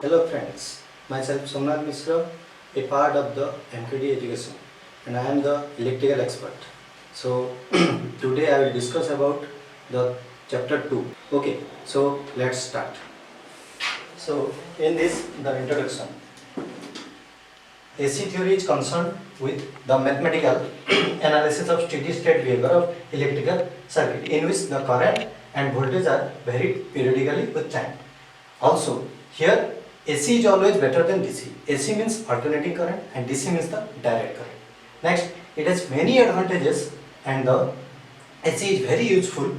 Hello friends, myself Somnath Misra, a part of the MKD education, and I am the electrical expert. So today I will discuss about the chapter 2. Okay, so let's start. So in this, the introduction. AC theory is concerned with the mathematical analysis of steady state behavior of electrical circuit in which the current and voltage are varied periodically with time. Also, here AC is always better than DC. AC means alternating current and DC means the direct current. Next, it has many advantages and the AC is very useful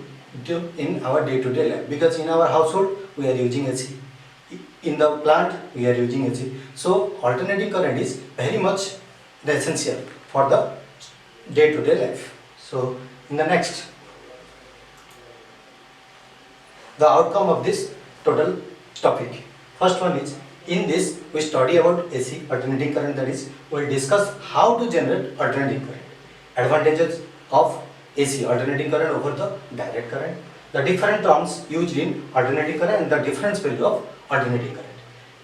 in our day-to-day life because in our household we are using AC. In the plant we are using AC. So alternating current is very much essential for the day-to-day life. So in the next, the outcome of this total topic. First one is, in this we study about AC alternating current, that is we will discuss how to generate alternating current, advantages of AC alternating current over the direct current, the different terms used in alternating current and the difference value of alternating current.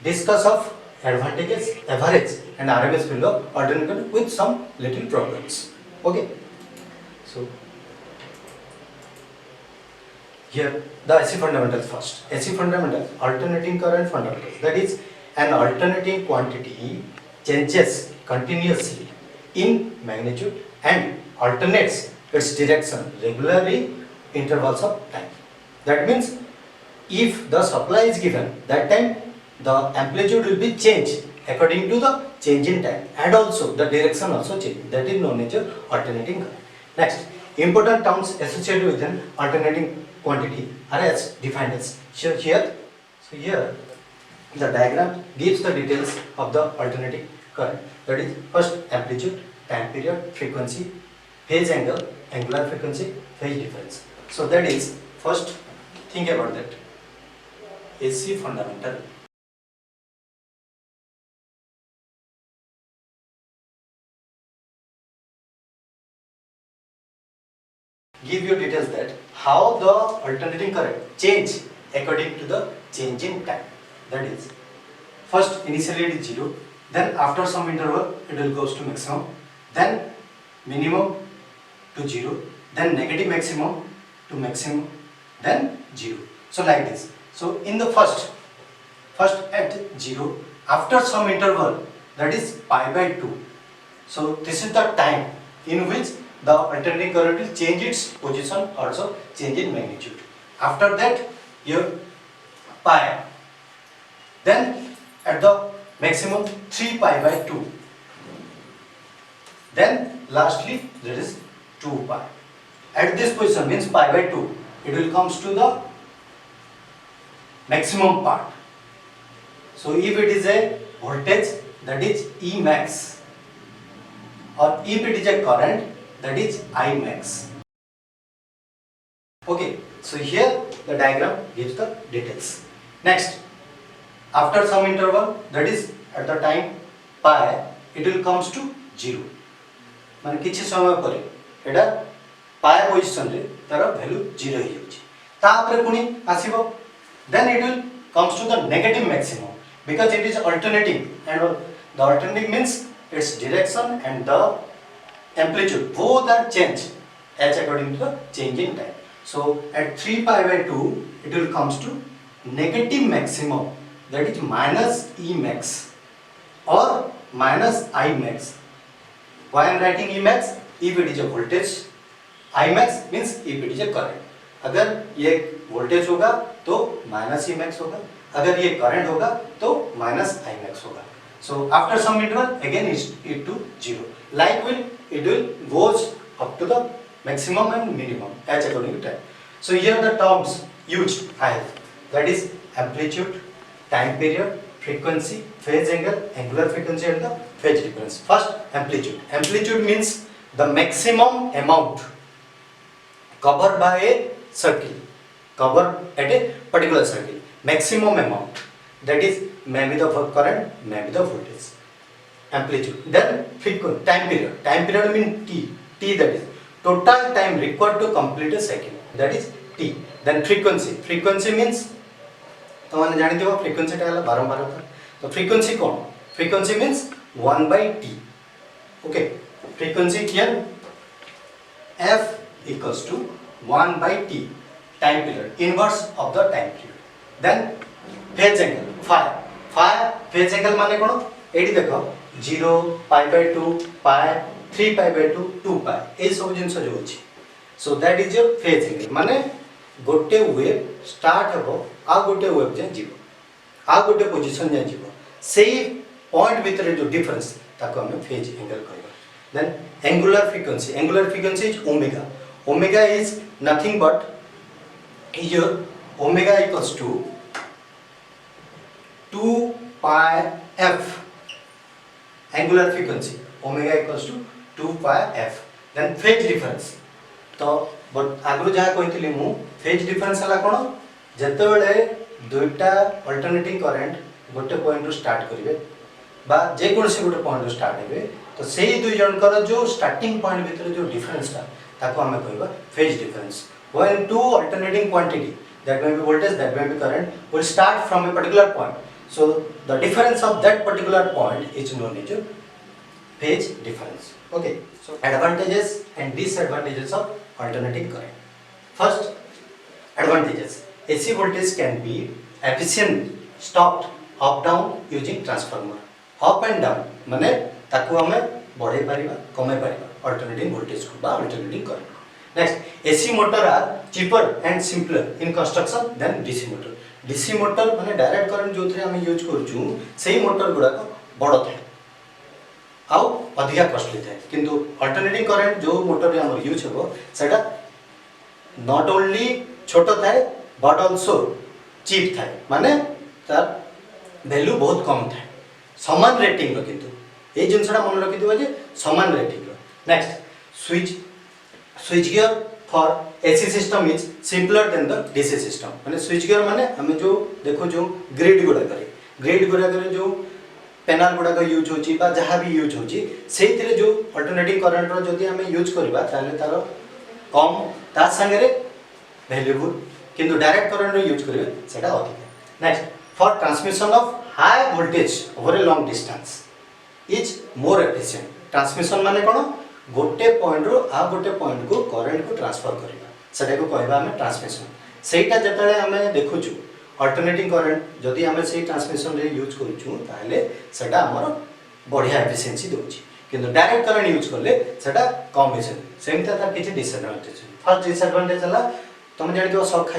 Discuss of advantages, average and RMS value of alternating current with some little problems. Okay. So here the AC fundamentals first. AC fundamentals, alternating current fundamentals. That is, an alternating quantity changes continuously in magnitude and alternates its direction regularly intervals of time. That means if the supply is given, that time the amplitude will be changed according to the change in time, and also the direction also change. That is known as alternating current. Next, important terms associated with an alternating quantity are as defined as. So here the diagram gives the details of the alternating current. That is, first amplitude, time period, frequency, phase angle, angular frequency, phase difference. So that is, first think about that. AC fundamental. Give you details that how the alternating current change according to the change in time. That is, first initially it is 0, then after some interval it will goes to maximum, then minimum to 0, then negative maximum to maximum, then 0. So like this. So in the first at 0, after some interval, that is pi by 2. So this is the time in which the alternating current will change its position, also change in magnitude. After that, here pi. Then at the maximum 3 pi by 2. Then lastly there is 2 pi. At this position means pi by 2, it will comes to the maximum part. So if it is a voltage, that is E max, or if it is a current, that is I max. Okay, so here the diagram gives the details. Next, after some interval, that is at the time pi, it will comes to 0. माने किछि समय परे एटा पाए position रे तार value 0 हे जाउछि. तापरे पुनी आसीबो, then it will comes to the negative maximum because it is alternating, and the alternating means its direction and the amplitude both are changed as according to the change in time. So at 3 pi by 2 it will comes to negative maximum, that is minus E max or minus I max. Why I am writing E max? If it is a voltage, I max means if it is a current. अगर ये voltage होगा तो minus E max होगा, अगर ये current होगा तो minus I max होगा. So after some interval again it to 0. Like it will goes up to the maximum and minimum as according to time. So here the terms used I have, that is amplitude, time period, frequency, phase angle, angular frequency and the phase difference. First amplitude. Amplitude means the maximum amount covered by a circle, covered at a particular circle. Maximum amount, that is maybe the current, maybe the voltage. Amplitude. Then frequency, time period. Time period means T. T, that is total time required to complete a cycle, that is T. Then frequency. Frequency means तो मैंने जानी थी frequency टा है बारंबार था तो frequency कौन frequency means 1/t okay frequency here f equals to 1/t time period inverse of the time period then phase angle phi phase angle माने कौन एडी देखो 0 π/2 π 3 π/2 2 π ए सब जिंस जो अछि so that is your phase angle माने गोटे wave start हेबो आ गोटे वेव जे जीवो आ गोटे पोजीशन जे जीवो सेही पॉइंट भीतर जो डिफरेंस ताको हम फेज एंगल कहबा then angular frequency is omega is nothing but here omega equals to 2 pi f angular frequency omega equals to 2 pi f then phase difference तो बट आगु जहा कहितली मु फेज डिफरेंस हला कोन जते बेले दुईटा अल्टरनेटिंग करंट गोटे पॉइंट रु स्टार्ट करिवे बा जे कोनसे गोटे पॉइंट रु स्टार्ट हेबे तो सेही दुई जनकर जो स्टार्टिंग पॉइंट भीतर जो डिफरेंस ता ताको हमें कहबा phase difference when two alternating quantity that may be voltage that may be current will start from a particular point so the difference of that particular point is known as phase difference okay so advantages and disadvantages of alternating current first advantages AC voltage can be efficient stopped up down using transformer up and down माने ताकू हमें बढ़े Paribas कमे Paribas alternating voltage को बा alternating current next AC motor are cheaper and simpler in construction than DC motor माने direct current जो थे हम यूज करजू सेही मोटर गुडा को बड़ थाए आउ अधिका कॉस्टली थाए किंतु अल्टरनेटिंग करंट जो मोटर हम यूज हेबो सेटा नॉट ओनली छोटो थाए बट आल्सो चीप थाए माने तार वैल्यू बहुत कम थाए समान रेटिंग रो किंतु ए जिनसडा मन रखि दिबो जे समान रेटिंग रो next switchgear for AC system is simpler than the DC system माने स्विच गियर माने हम जो देखो जो ग्रिड गुडा करे जो पैनल गुडा का यूज होची बा जहां भी यूज होची सेहितरे जो अल्टरनेटिंग करंट रो जदी हम यूज करबा ताले तारो कम ता संगे वैल्यूबल किंतु डायरेक्ट करंट रो यूज करबे सेटा अधिक next for transmission of high voltage over a long distance is more efficient transmission माने कोन गोटे पॉइंट रो आ गोटे पॉइंट को करंट को ट्रांसफर करबा सेटा को कहबा हमें ट्रांसमिशन सेटा जतले हमें देखुछु अल्टरनेटिंग करंट जदी हमें सेही ट्रांसमिशन रे यूज करूछु ताले सेटा हमर बढ़िया एफिशिएंसी दोछि किंतु डायरेक्ट करंट यूज करले सेटा कम एफिशिएंसी सेमता तार किछि डिसएडवांटेज फर्स्ट डिसएडवांटेज हला तुम जानि जो शॉक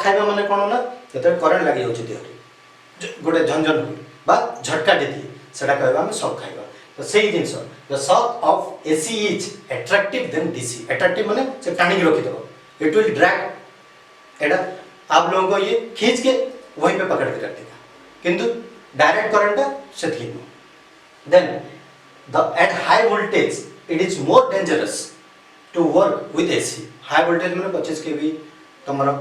खाइबा माने कोन ना जते करंट लागि होछि देहरे गोटे झंझन बा झटका देती सेटा कहबा हम शॉक खाइबा तो सही since the shock of AC is attractive than DC attractive माने से टाणी के रखि दबो इट विल ड्रैग एडा आप लोगों को ये खींच के वहीं पे पकड़ के रख देगा किंतु डायरेक्ट करंट से ठीक नहीं then the at high voltage it is more dangerous to work with AC high voltage माने 25 केवी तमरो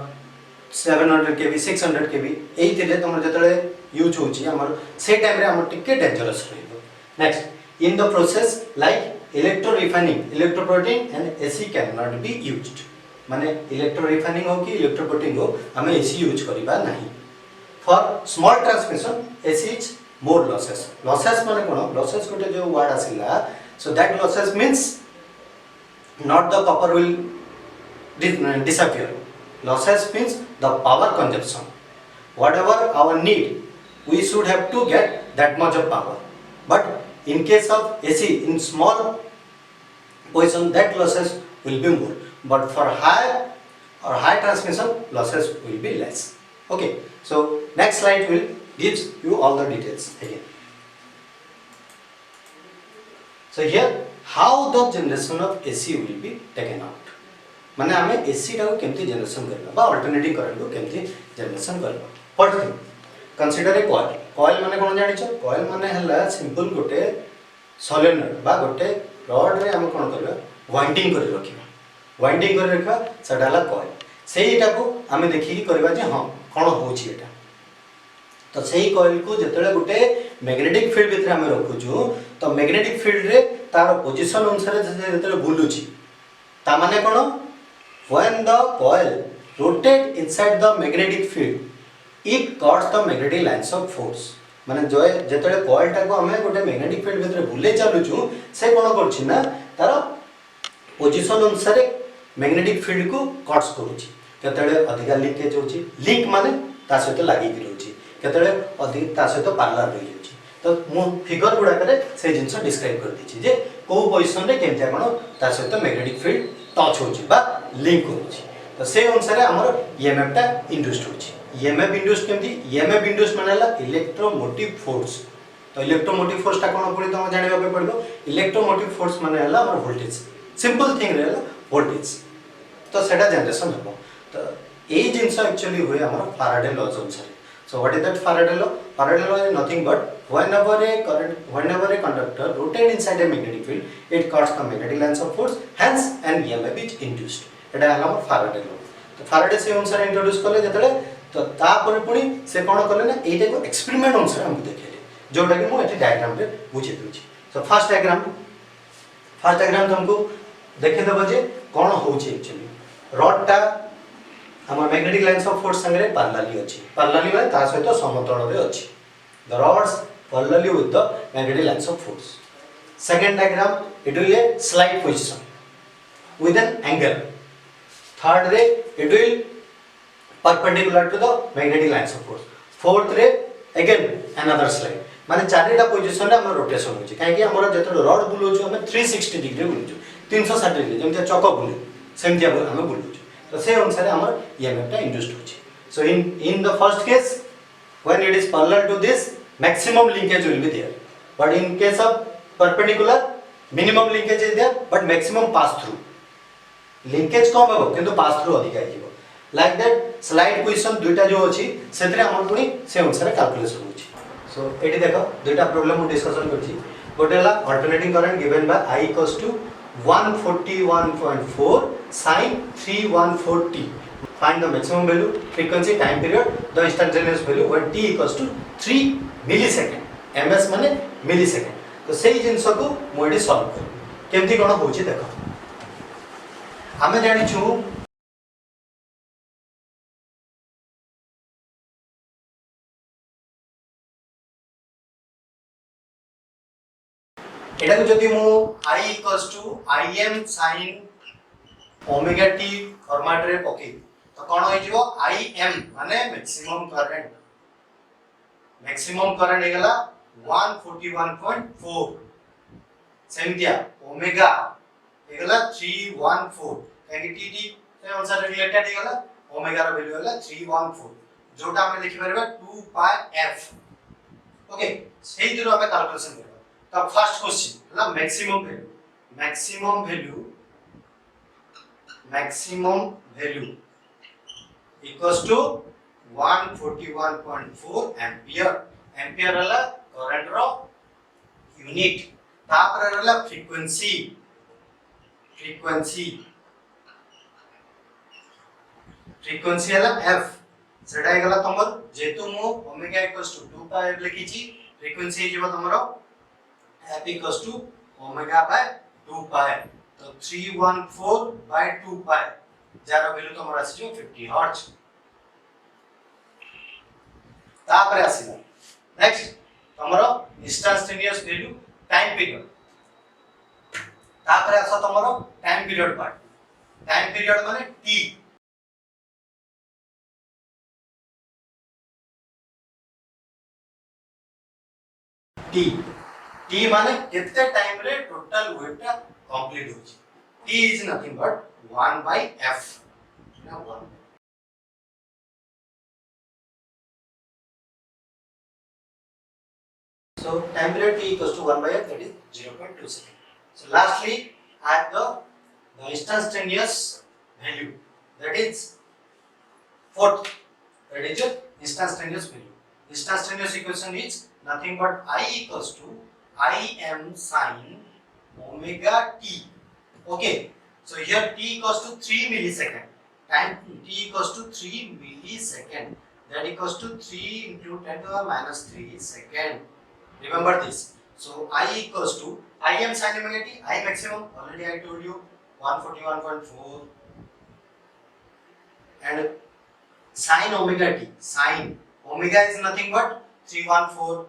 700 केवी 600 केवी एई थिले तमरो जतले यूज होची हमर से टाइम रे हमर टिके डेंजरस रहइबो next in the process like electro refining electroplating and AC can not be used माने इलेक्ट्रो रिफाइनिंग हो कि इलेक्ट्रोप्रोटिंग हो हमें एसी यूज करिबा नहीं for small transmission AC is more losses माने कोन लॉसेस गोटे जो वर्ड आसिला so that losses means not the copper will disappear losses means the power consumption whatever our need we should have to get that much of power but in case of AC in small position that losses will be more but for high transmission losses will be less okay so next slide will gives you all the details again so here how the generation of AC will be taken out माने हमें AC टा को केमती generation करबा बा alternative current को केमती generation करबा first thing consider a coil माने कोन जानि छ कॉइल माने हला सिंपल गोटे सोलेनोइड बा गोटे रॉड रे हम कोन करबा वाइंडिंग कर रखा सेटा हला कॉइल सेहीटा को हमें देखि कि करबा जे हां कोन होछि एटा तो सही कॉइल को जतले गोटे मैग्नेटिक फील्ड भीतर हम रखुछु तो मैग्नेटिक फील्ड रे तार पोजीशन अनुसार जतले बुलुची ता माने कोन when the coil rotate inside the magnetic field it cuts the magnetic lines of force माने जो जेतले कॉइल टाको हमें गोटे मैग्नेटिक फील्ड भितर बुले चलुचु से कोन करछि ना तार पोजीशन अनुसार मैग्नेटिक फील्ड को कट्स करूछि केतले अधिक लिंकेज होछि लिंक माने ता सहित लागि कि रहछि केतले अधिक ता सहित पार्लर रहि जाछि तो मु फिगर गुडा करे से जिंस डिस्क्राइब कर दिछि जे को पोजीशन रे केमतिया कोन ता सहित मैग्नेटिक फील्ड टच होछि बा लिंक होछि तो से अनुसार हमर ईएमएफ टा इंड्यूस्ड होछि ईएमएफ इंड्यूस्ड केमति ईएमएफ इंड्यूस्ड मानेला इलेक्ट्रोमोटिव फोर्स तो इलेक्ट्रोमोटिव फोर्स टा कोन पुरी तुम जानिबा पे पड़बो इलेक्ट्रोमोटिव फोर्स माने हला हमर वोल्टेज सिंपल थिंग रहला वोल्टेज तो सेटा जनरेशन हबो तो ए जिंस एक्चुअली हुए हमर फैराडे लॉज अनुसार so what is that Faraday law is nothing but whenever a conductor rotates inside a magnetic field it cuts the magnetic lines of force hence an EMF is induced एटा हला हमर Faraday law तो Faraday से अनुसार introduce करले जतले तो ता पर पुनी से कोन करले ना एटा को एक्सपेरिमेंट अनुसार हम देखेले जोटा कि मु एठी डायग्राम रे बुझे दोछि सो फर्स्ट डायग्राम तुमको देखे देबो जे कोन होछि एक्चुअली रॉड टा हमर मैग्नेटिक लाइन्स ऑफ फोर्स संगे पैरेलली अछि पैरेलली माने ता सहित समतल रे अछि the rods parallelly with the magnetic lines of force second diagram it will a slide position with an angle third रे it will perpendicular to the magnetic lines of force fourth रे again another slide माने चारिटा position रे हमर rotation होछि काहे कि हमर जतरो रॉड बुलोछु हम 360 डिग्री बुलोछु 360 डिग्री जेमते चक बुले सेमति हम बुलोछु तो से अनुसार हमर ईएमएफ टा इंड्यूस्ड होछि so in the first case when it is parallel to this maximum linkage will be there but in case of perpendicular minimum linkage is there but maximum pass through linkage कम हो किंतु pass through अधिक आइबो like that slide position दुइटा जो अछि सेतरे हमर पुनी से अनुसार कैलकुलेशन होछि सो एटी देखो दुइटा प्रॉब्लम डिस्कशन करछि गोटेला alternating current given by I equals to 141.4 sin 314t find the maximum value frequency time period the instantaneous value when t equals to 3 millisecond ms माने millisecond तो सेही जिंस को मोडी सॉल्व कर केमती कोन होछि देखो हमें जानि छु एटा को जदी मु I equals to Im sin omega t format रे पके तो कोन होई जिवो Im माने मैक्सिमम करंट हेगला 141.4 सेमतिया ओमेगा हेगला 314 काहे कि tt से अनुसार रिलेटेड हेगला ओमेगा रो वैल्यू हेगला 314 जोटा हम लिखि परबा 2 पाई f ओके सेही दिरो हम कैलकुलेशन करबा तब फर्स्ट क्वेश्चन है maximum value equals to 141.4 ampere वाला करंट रो यूनिट तापर वाला फ्रीक्वेंसी वाला f सेटा हेगला तमर जेतु मो omega equals to 2 pi f लिखिची फ्रीक्वेंसी जेबा तमरो f equals to omega by 2 pi तो 314 by 2 pi जार वैल्यू तो हमरा आसी 50 हर्ट्ज तापर आसीला नेक्स्ट तमरो इंस्टेंटेनियस वैल्यू टाइम पीरियड तापर आसा तमरो टाइम पीरियड माने t माने कितने टाइम रे टोटल वेट कंप्लीट होची t is nothing but 1 by f ना 1 so time period t equals to 1 by f that is 0.2 second so lastly add the instantaneous value that is fourth that is your instantaneous equation is nothing but I equals to Im sin omega t okay so here t equals to 3 millisecond time t equals to 3 millisecond that equals to 3 into 10 to the minus 3 second remember this so I equals to Im sin omega t I maximum already I told you 141.4 and sin omega t sin Omega is nothing but 314.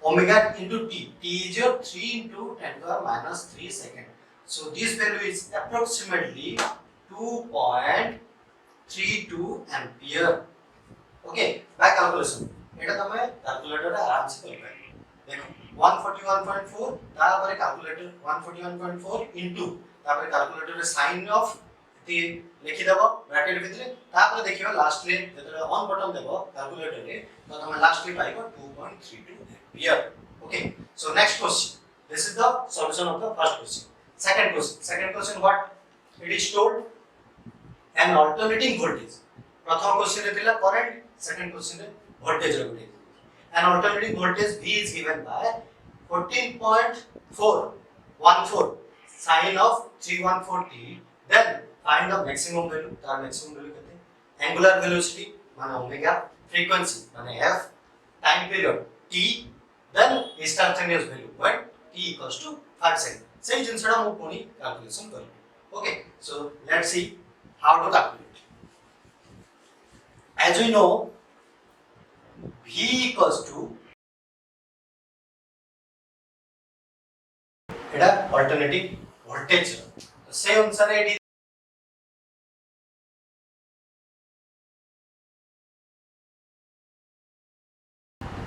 Omega into t. T is your 3 into 10 to the minus 3 second. So this value is approximately 2.32 ampere. Okay, by calculation. এটা তুমি ক্যালকুলেটরে আরামসে করতে পারবে। দেখো 141.4 তারপরে calculator 141.4 into তারপরে ক্যালকুলেটরে sign of তি লিখি দেব ব্র্যাকেট ভিতরে তারপরে দেখিও লাস্টলি যেটা অন বটন দেব ক্যালকুলেটরে তো তুমি লাস্টলি পাইবো 2.32 ampere. Okay, so next question. This is the solution of the first question. Second question what it is told an alternating voltage. प्रथम क्वेश्चन रे दिला करंट, सेकंड क्वेश्चन रे वोल्टेज रे गुटे. An alternating voltage V is given by 14.414 sin of 314t. Then find the maximum value. तार maximum value कितने? Angular velocity माने omega, frequency माने f, time period t, then instantaneous value when t equals to 5 seconds. सही जिनसड़ा मु पुनी calculation करी. Okay, so let's see how to calculate. As we know, V equals to এটা alternating voltage. से अनुसार AD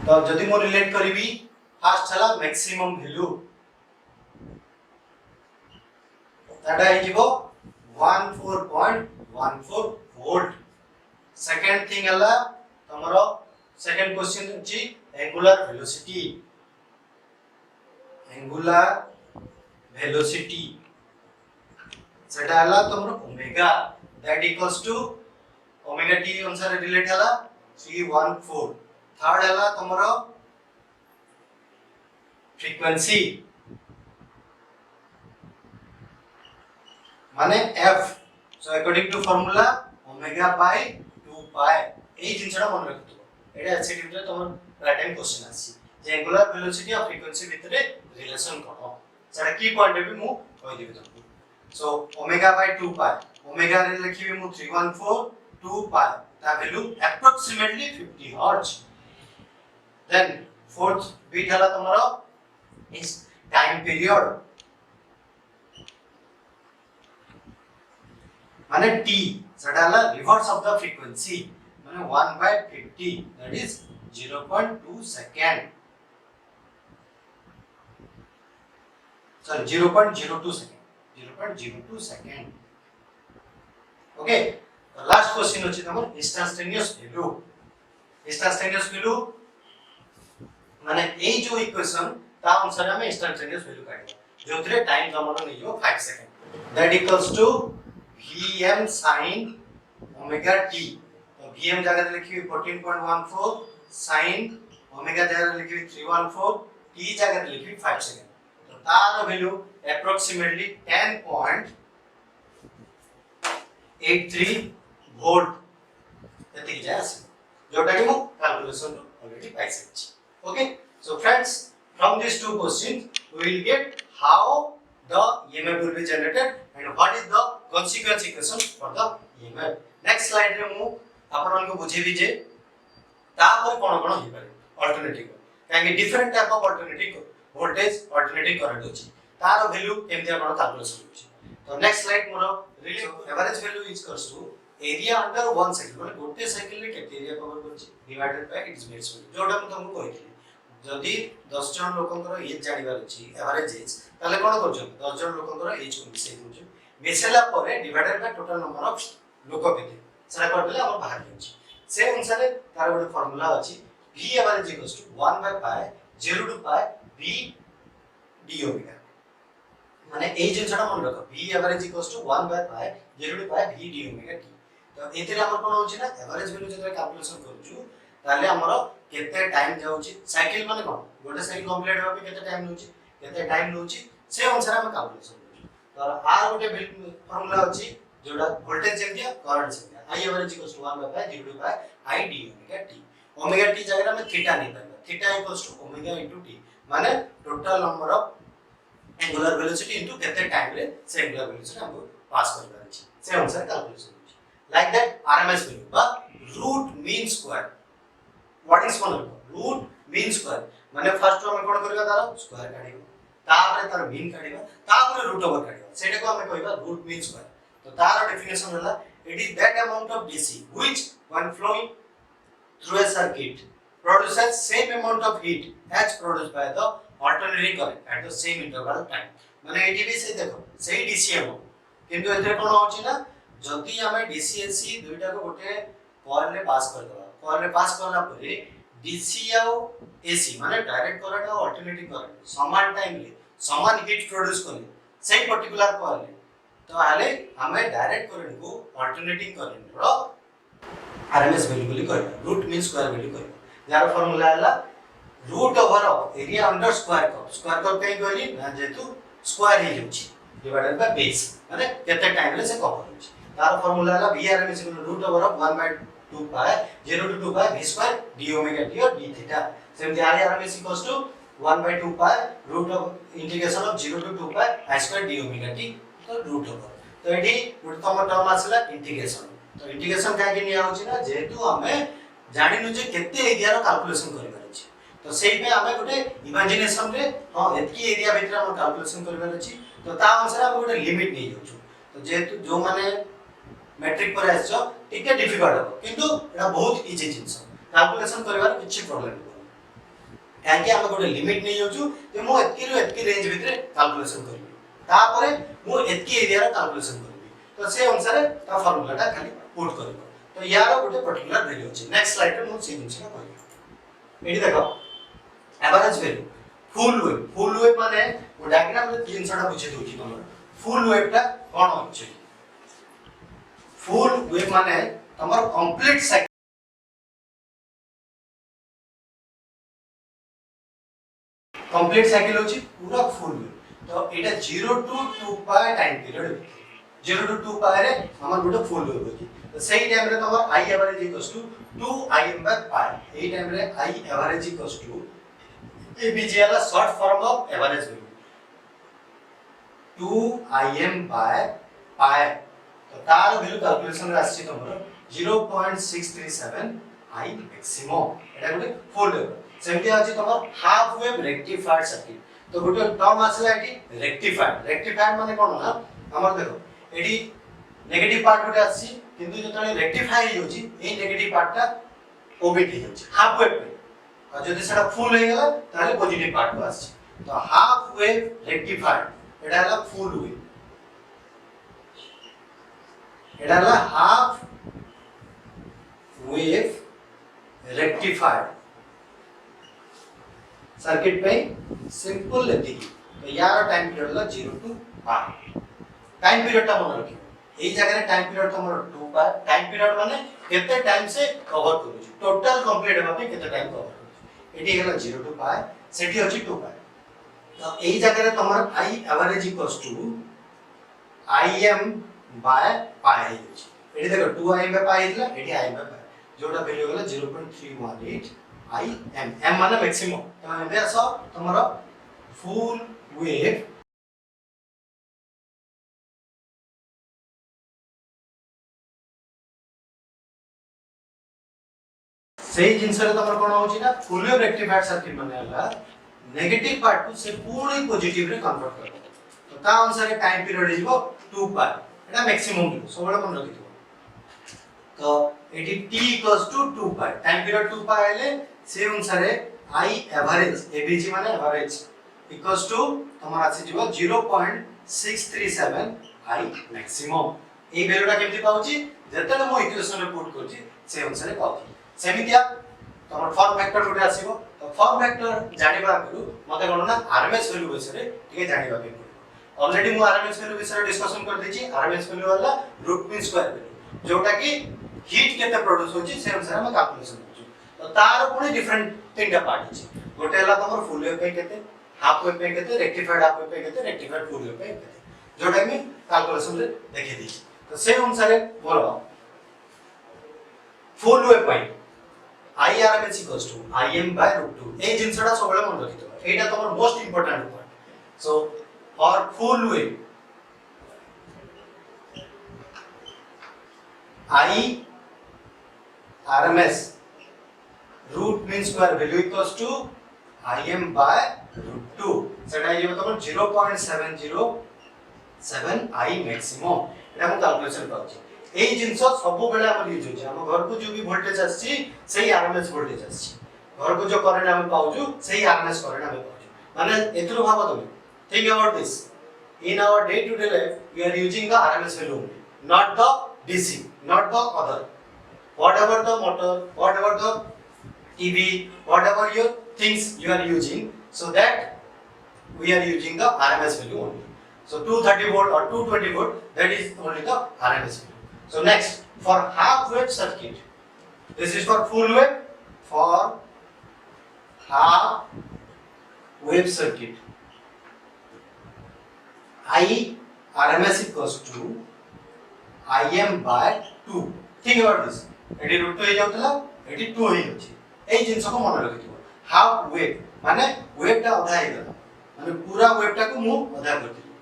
तो जदि मो रिलेट करिवि फास्ट हला मैक्सिमम वैल्यू ताडा हे जिवो 14.14 वोल्ट. सेकंड थिंग हला तमरो सेकंड क्वेश्चन अछि एंगुलर वेलोसिटी. सेटा हला तमरो omega that equals to omega T अनुसार रिलेट हला 314. थर्ड हला तमरो फ्रीक्वेंसी माने f. So according to formula omega by 2 pi এই জিনিসটা মনে রাখতে হবে. এটা এসএটি ভিতরে তোমার রাইট টাইম কোশ্চেন আছে যে অ্যাঙ্গুলার ভেলোসিটি আর ফ্রিকোয়েন্সি ভিতরে রিলেশন কোন সেটা কি পয়েন্ট হবে মু কই দিবি তোমাকে. So omega by 2 pi omega রে লিখিবি মু 314 2 পাই তা value approximately 50 hertz. Then fourth bit হলা তোমার ইস টাইম পিরিয়ড মানে t সেটা হলা রিভার্স অফ দা ফ্রিকোয়েন্সি মানে 1/50 that is 0.2 second. Sorry 0.02 second. 0.02 second. Okay, the last question hochi tamar instantaneous value. Instantaneous value মানে এই যে ইকুয়েশন তা অনুসারে আমি instantaneous value কাটব जोथिरे टाइम हमरो neo 5 second. That equals to Vm sin omega t. Vm जगह लिखिए 14.14 sin ओमेगा जगह लिखिए 314 t जगह लिखिए 5 सेकंड. तो तार वैल्यू अप्रोक्सीमेटली 10.83 वोल्ट एति जास जोटा कि मु calculation already pi such. Okay, so friends from these two questions we will get how the EMF will be generated and what is the consequence equation for the EMF. Next slide रे मु आपण को बुझेबी जे तापर कोन कोन हे पारे alternative काहे different type of alternative voltage alternative current होची तार value केमते आपण कैलकुलेशन होची. तो नेक्स्ट स्लाइड मोर average value is equals to area under 1 cycle माने गोटे साइकिल रे केते एरिया कवर करची divided by its base value जोटा हम तुमको कहितली. जदि 10 जन लोकंकर एज जानिबार अछि एवरेज एज ताले कोन करछ 10 जन लोकंकर एज को मिसै दउछ मिसेला परे divided by total number of लोक केते सेटा कर देले हमर बाहर जाउछ. से अनुसार तार गोटे फार्मूला अछि v average equals to 1 by pi 0 two pi v d omega माने ए जिनसटा मन रख v average equals to 1 by pi 0 two pi v d omega t. तो एथिरे हमर कोन होछि ना एवरेज वैल्यू जते कैलकुलेशन करछु ताले हमर केते टाइम जाउची साइकिल माने कोन गोटे साइकिल कंप्लीट होबे केते टाइम नउची केते टाइम नउची से अनुसार हम कैलकुलेशन करछु. तो आर गोटे फार्मूला अछि जोडा वोल्टेज जेम दिया करंट जेम दिया I average equals to 1 by 0 two by I d omega t. Omega t जगह में थीटा नहीं पाएगा theta equals to omega into t माने total number of angular velocity into केते टाइम रे से एंगुलर वेलोसिटी हमको पास कर पारे छी से अनुसार कैलकुलेशन होची. like that RMS value বা root mean square what is one root mean square মানে ফার্স্ট ଆମେ কোন କରିବା ତାର স্কয়ার কাढିବା ତାପରେ ତାର mean କାढିବା ତାପରେ root over କାढିବା ସେଟାକୁ ଆମେ କହିବା root mean square ତ ତାର ଡେଫିନେସନ ହେଲା it is that amount of DC which when flowing through a circuit produces same amount of heat as produced by the alternating current at the same interval of time মানে এটি भी से देखो सेही DC amount কিন্তু এতে কোন হচ্ছে না যদি ଆମେ DC AC দুইটা को गोटे कॉइल रे पास कर दवा कॉइल रे पास करला परे DC ଆଉ AC माने डायरेक्ट करंट और अल्टरनेटिंग करंट समान टाइम रे समान हीट प्रोड्यूस करले सेम पर्टिकुलर कॉइल रे तो आले हमें डायरेक्ट करंट को अल्टरनेटिंग करंट रो RMS वैल्यू बोली कहबा रूट मीन स्क्वायर वैल्यू कहबा यार फार्मूला हैला root over of area under square curve कहीं कहली ना जेतु स्क्वायर ही होची डिवाइडेड बाय बेस माने केते टाइम रे से कवर होची तार फार्मूला हैला VRMS root over of 1/2 pi 0 to 2 pi v square d omega t और d थीटा सेमति RMS equals to 1/2 pi root of integration of 0 to 2 pi i square d omega t तो root over तो एठी good तम term आसला integration तो integration काहे निया होची ना जेतु हमें जानिनु जे केते एरिया रो कैलकुलेशन करि पारछि तो सेही पे हमें गोटे इमेजिनेशन रे हां एतकी एरिया भीतर हम कैलकुलेशन करि पारछि तो ता अनुसार हम गोटे लिमिट नै जाउछु तो जेतु जो माने मैट्रिक पर आछो टिके डिफिकल्ट हो किंतु एटा बहुत इजी जिंस कैलकुलेशन करिवार किछि प्रॉब्लम नै काहे कि हम गोटे लिमिट नै जाउछु जे मो एतकी रो एतकी रेंज भीतर कैलकुलेशन करबी तापरे मो एतकी एरिया रो कैलकुलेशन करबी तो से अनुसार ता फार्मूलाटा खाली पुट करबो तो यार गोटे पर्टिकुलर वैल्यू अछि नेक्स्ट स्लाइड रे मो से जिंस ना कहबी एठी देखो एवरेज वैल्यू फुल वेव माने वो डायग्राम रे तीन साडा बुझे दोची तमर फुल वेव टा कोन होछि फुल वेव माने तमर कंप्लीट साइकिल होछि पूरा फुल वेव तो एटा 0 to 2 pi time period 0 to 2 पाई रे हमर गोटे फुल वेव होछि तो सही टाइम रे तमर I average equals to 2Im/pi एई टाइम रे I average equals to ABG वाला short form of average value 2Im/pi तो तार वैल्यू कैलकुलेशन रे आछि तमरो 0.637 I मैक्सिमम एटा गोटे फुल वेव सेमति आछि तमर हाफ वेव रेक्टिफाइड सर्किट तो गोटे टर्म आछला एटी रेक्टिफाइड माने कोन ना हमर देखो एटी नेगेटिव पार्ट गोटे आछि किंतु जतले रेक्टिफाई होछि ए नेगेटिव पार्टटा ओमिट हो जाछि हाफ वेव पे और जदि सेटा फुल हो गेला ताले पॉजिटिव पार्ट को आछि तो हाफ वेव रेक्टिफाइड एटा हला फुल वेव एटा हला हाफ वेव रेक्टिफाइड सर्किट पे सिंपल लेती तो यार टाइम पीरियड हला 0 to पाई टाइम पीरियड ता मन रखियो एई जगह रे टाइम पीरियड तमर 2 पाई टाइम पीरियड माने केते टाइम से कवर करू टोटल कंप्लीट हेबा पे केते टाइम कवर एटी हला 0 to पाई सेठी अछि 2 पाई तो एई जगह रे तमर I average equals to Im/pi एटी देखो 2Im/pi हितला एटी Im/pi जोटा वैल्यू होला 0.318 Im m माने मैक्सिमम तो एबे आसो तमरो फुल वेव सेही जिंस रे तमर कोन होची ना फुल वेव रेक्टिफाइड सर्किट माने हला नेगेटिव पार्ट को से पूरी पॉजिटिव रे कन्वर्ट कर तो ता अनुसार टाइम पीरियड हिजबो 2 पाई एटा मैक्सिमम हिजबो सबले मन रखितो तो एटी t = 2 पाई टाइम पीरियड 2 पाई आले से अनुसार I एवरेज ABG माने एवरेज इक्वल्स टू तमर आसी जीवो 0.637 I मैक्सिमम ए वैल्यूटा केमति पाउची जतले मो इक्वेशन रे पुट करची से अनुसार पाउची सेमितिया तमर फॉर्म फैक्टर गोटे आसीबो तो फॉर्म फैक्टर जानिबा करू मते कोन ना RMS वैल्यू विषय ठीक जानिबा के ऑलरेडी मो RMS वैल्यू विषय डिस्कशन कर देची RMS वैल्यू वाला रूट मीन स्क्वायर वैल्यू जोटा कि हीट केते प्रोड्यूस होची से अनुसार हम कैलकुलेशन करछु तो तार पुनी डिफरेंट तीनटा पार्ट अछि गोटे हला तमर फुल वेव पे केते हाफ वेव पे केते रेक्टिफाइड हाफ वेव पे केते रेक्टिफाइड फुल वेव पे केते जोटा कि कैलकुलेशन रे देखि दी तो से अनुसार बोलो फुल वेव पे IRMS equals to Im/√2 ए जिंसडा सबले मन रखितो एटा तमर most important point so for full wave I RMS root mean square value equals to Im by root 2 সেটা এই তখন 0.707 I maximum এটা আমি ক্যালকুলেশন করছি এই জিনিস সব বেলা আমার ইউজ হচ্ছে আমার ঘরকু যে भी ভোল্টেজ আসছে সেই RMS ভোল্টেজ আসছে ঘরকু যে কারেন্ট আমি পাউଛୁ সেই RMS কারেন্ট আমি পাউଛୁ মানে এতলো ভাব তুমি think about this in our day to day life we are using the RMS value only not the DC not the other whatever the motor whatever the TV whatever your things you are using so that we are using the RMS value only so 230 volt or 220 volt that is only the RMS value so next for half wave circuit this is for full wave for half wave circuit I RMS equals to Im by 2 think about this এটি root 2 হয়ে যাউতলা এটি 2 হয়ে যাচ্ছে এই জিনিসকে মনে রাখিথিব half wave মানে ওয়েভটা অধা হয়ে গেল মানে পুরা ওয়েভটাকে মু অধা করଥିଲି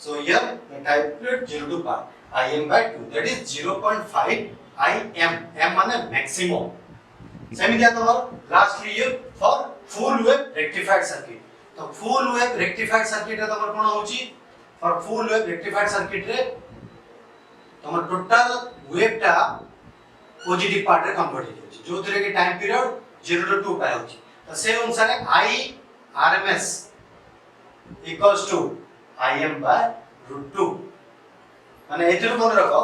so here type it 0 to pi Im by 2 that is 0.5 Im m মানে ম্যাক্সিমাম সেমিতিয়া তোমার lastly you for full wave rectified circuit তো ফুল ওয়েভ রেক্টিফাইড সার্কিট তোমার কোন হউচি for full wave rectified circuit রে তোমার টোটাল ওয়েভটা पॉजिटिव पार्ट रे कन्वर्ट हो जाଉଛି जोथिरे कि टाइम पीरियड 0 to 2 पाए होछि तो से अनुसार I RMS equals to Im by root 2 माने एथिरो मन रखो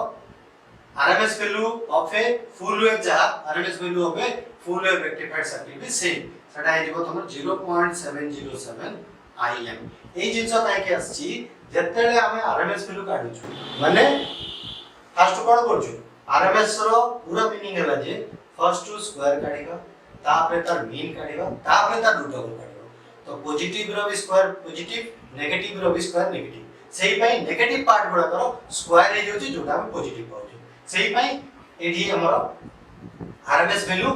RMS value of a full wave जहा RMS value of a full wave rectified circuit भी सेम सेटा हे जिवो तमर 0.707 Im ए जिंस काहे के आछि जेतेले हमें RMS वैल्यू काढु छु माने फर्स्ट कोन करछु RMS रो पूरा मीनिंग है जे फर्स्ट टू स्क्वायर काढिबा तापरे तार मीन काढिबा तापरे तार रूट ओवर काढिबा तो पॉजिटिव रो भी स्क्वायर पॉजिटिव नेगेटिव रो भी स्क्वायर नेगेटिव सेही पई नेगेटिव पार्ट गुडा करो स्क्वायर हे जोची जोटा हम पॉजिटिव पाउछु सेही पई एडी हमर RMS value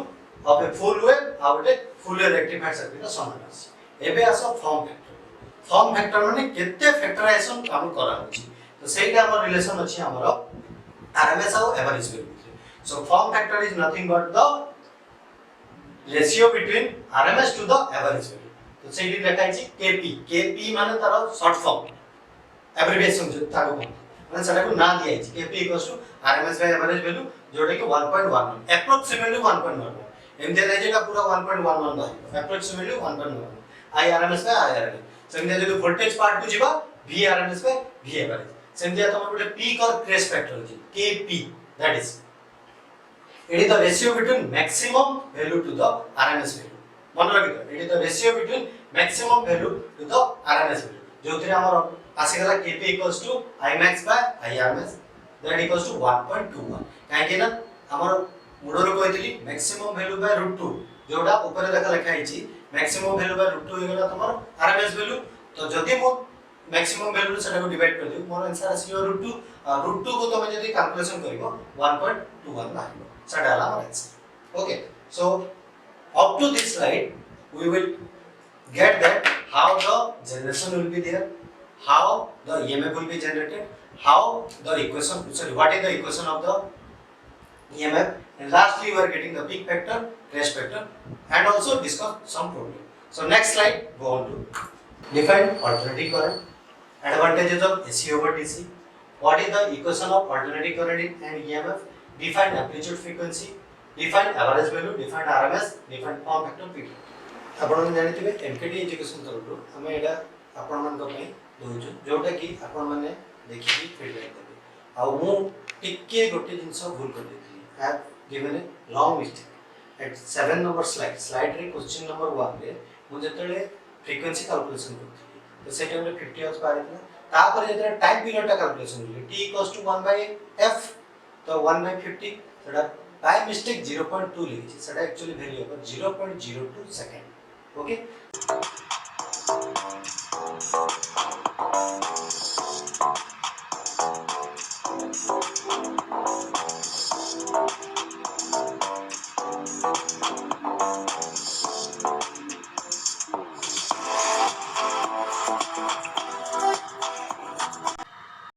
of a full wave out a full wave rectified circuit रो समान अछि एबे आसो फॉर्म फैक्टर माने केते फैक्टराइजेशन काम करा होछि तो सेहीटा हमर रिलेशन अछि हमर RMS और average value. So form factor is nothing but the ratio between RMS to the average value. तो सेठी देखाइ छी KP. KP माने तार शॉर्ट फॉर्म एब्रिविएशन जो ताको माने सेटा को ना दिया छी KP RMS by average value जोटा कि 1.11 approximately 1.11 एमते दे जेटा पूरा 1.11 बाहिर approximately 1.11 I RMS by I average सेमते जदि वोल्टेज पार्ट को जिबा V RMS by V average सेमते तमर गोटे पीक और क्रेस्ट फैक्टर अछि Kp that is it is the ratio between maximum value to the RMS value मन रखितो it is the ratio between maximum value to the RMS value जोथिरे हमर आसे गला Kp equals to Imax by Irms that equals to 1.21 काहे कि ना हमर मुडरो कहतिली maximum value by root 2 जोडा ऊपर देखा लिखा हिची maximum value by root 2 हे गला तमर RMS value तो जदि मो मैक्सिमम वैल्यू सेटा को डिवाइड कर दियो मोर आंसर आसीयो रूट 2 को तमे जदी कैलकुलेशन करिवो 1.21 बाहिबो सेटा हला मोर answer okay so up to this slide we will get that how the generation will be there how the EMF will be generated how the equation what is the equation of the EMF and lastly we are getting the peak factor crest factor and also discuss some problem so next slide go on to define alternating current advantages of AC over DC what is the equation of alternating current and EMF define amplitude frequency define average value define RMS define form factor peak आपण मन जानिथिबे MKT education तरफ हमें एडा आपण मन को पई दोछु जोटा कि आपण माने देखि फीडबैक देबे आ मु टिके गोटे जिंस भूल कर देथि have given a long mistake at 7 number slide रे क्वेश्चन नंबर 1 रे मु जतले फ्रीक्वेंसी कैलकुलेशन करथि तो से टाइम रे 50 हर्ट्ज पारे था तापर जतले टाइम पीरियड ता कैलकुलेशन करली t = 1/f तो 1/50 सेटा बाय मिस्टेक 0.2 लिखि सेटा एक्चुअली वैल्यू 0.02 सेकंड ओके